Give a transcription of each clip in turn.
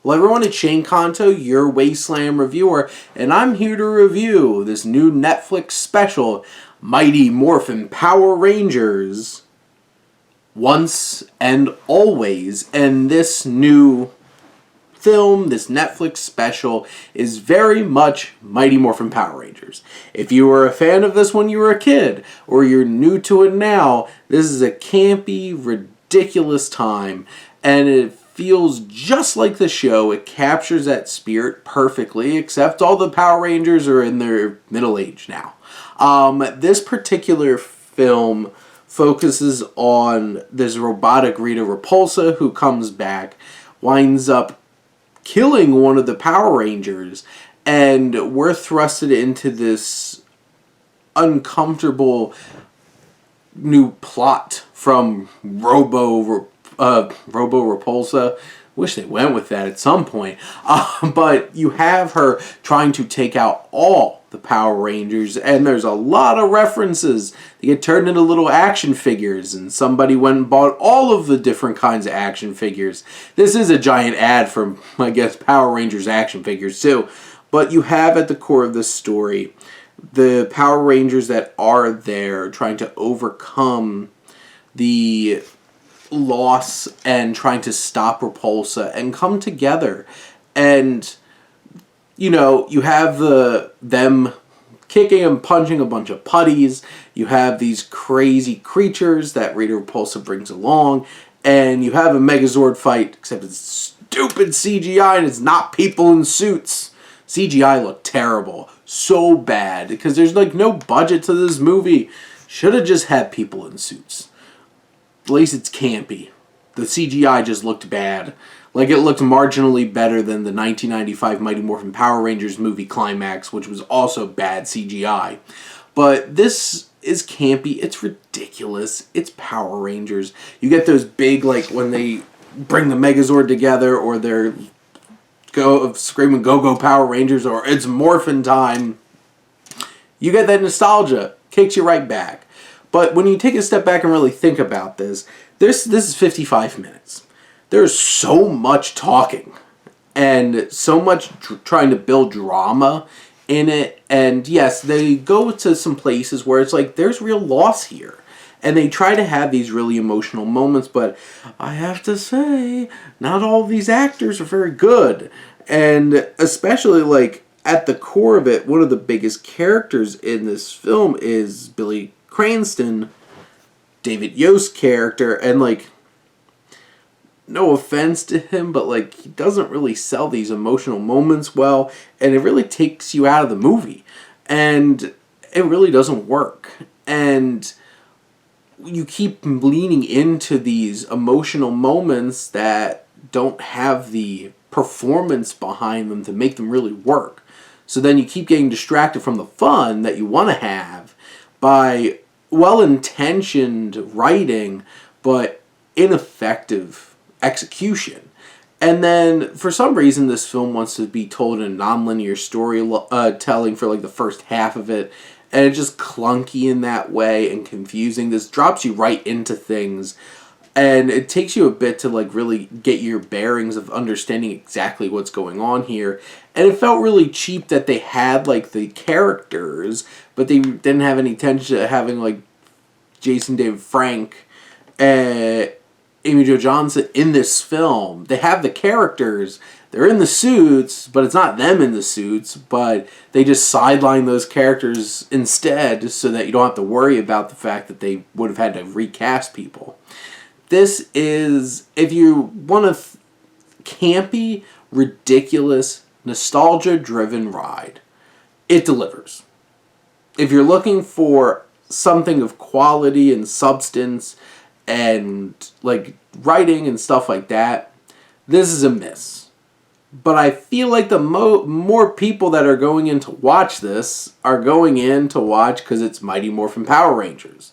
Well, everyone, it's Shane Kanto, your Wasteland reviewer, and I'm here to review this new Netflix special, Mighty Morphin Power Rangers, Once and Always. And this new film, this Netflix special, is very much Mighty Morphin Power Rangers. If you were a fan of this when you were a kid, or you're new to it now, this is a campy, ridiculous time, and it feels just like the show. It captures that spirit perfectly, except all the Power Rangers are in their middle age now. This particular film focuses on this robotic Rita Repulsa who comes back, winds up killing one of the Power Rangers, and we're thrusted into this uncomfortable new plot from Robo Repulsa. Wish they went with that at some point. But you have her trying to take out all the Power Rangers, and there's a lot of references. They get turned into little action figures, and somebody went and bought all of the different kinds of action figures. This is a giant ad for, I guess, Power Rangers action figures too. But you have at the core of this story the Power Rangers that are there trying to overcome the loss and trying to stop Repulsa and come together. And you know, you have them kicking and punching a bunch of putties. You have these crazy creatures that Rita Repulsa brings along, and you have a Megazord fight, except it's stupid CGI and it's not people in suits. CGI looked terrible, so bad, because there's like no budget to this movie. Should have just had people in suits. At least it's campy. The CGI just looked bad. Like, it looked marginally better than the 1995 Mighty Morphin Power Rangers movie Climax, which was also bad CGI. But this is campy. It's ridiculous. It's Power Rangers. You get those big, like, when they bring the Megazord together, or they're screaming Go-Go Power Rangers, or it's Morphin time. You get that nostalgia. Kicks you right back. But when you take a step back and really think about this is 55 minutes. There's so much talking and so much trying to build drama in it. And yes, they go to some places where it's like there's real loss here. And they try to have these really emotional moments, but I have to say, not all of these actors are very good. And especially, like, at the core of it, one of the biggest characters in this film is Billy Cranston, David Yost's character, and, like, no offense to him, but, like, he doesn't really sell these emotional moments well, and it really takes you out of the movie, and it really doesn't work. And you keep leaning into these emotional moments that don't have the performance behind them to make them really work. So then you keep getting distracted from the fun that you want to have by well-intentioned writing, but ineffective execution. And then, for some reason, this film wants to be told in a non-linear storytelling for like the first half of it, and it's just clunky in that way and confusing. This drops you right into things, and it takes you a bit to like really get your bearings of understanding exactly what's going on here. And it felt really cheap that they had like the characters, but they didn't have any intention of having like Jason David Frank and Amy Jo Johnson in this film. They have the characters, they're in the suits, but it's not them in the suits, but they just sideline those characters instead so that you don't have to worry about the fact that they would have had to recast people. This is, if you want a campy, ridiculous, nostalgia-driven ride, it delivers. If you're looking for something of quality and substance and like writing and stuff like that, this is a miss. But I feel like the more people that are going in to watch this are going in to watch because it's Mighty Morphin Power Rangers.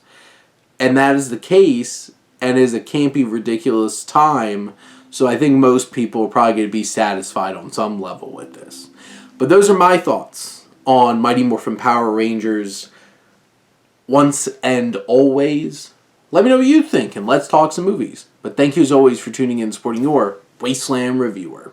And that is the case, and is a campy, ridiculous time. So I think most people are probably going to be satisfied on some level with this. But those are my thoughts on Mighty Morphin Power Rangers Once and Always. Let me know what you think, and let's talk some movies. But thank you as always for tuning in and supporting your Wasteland reviewer.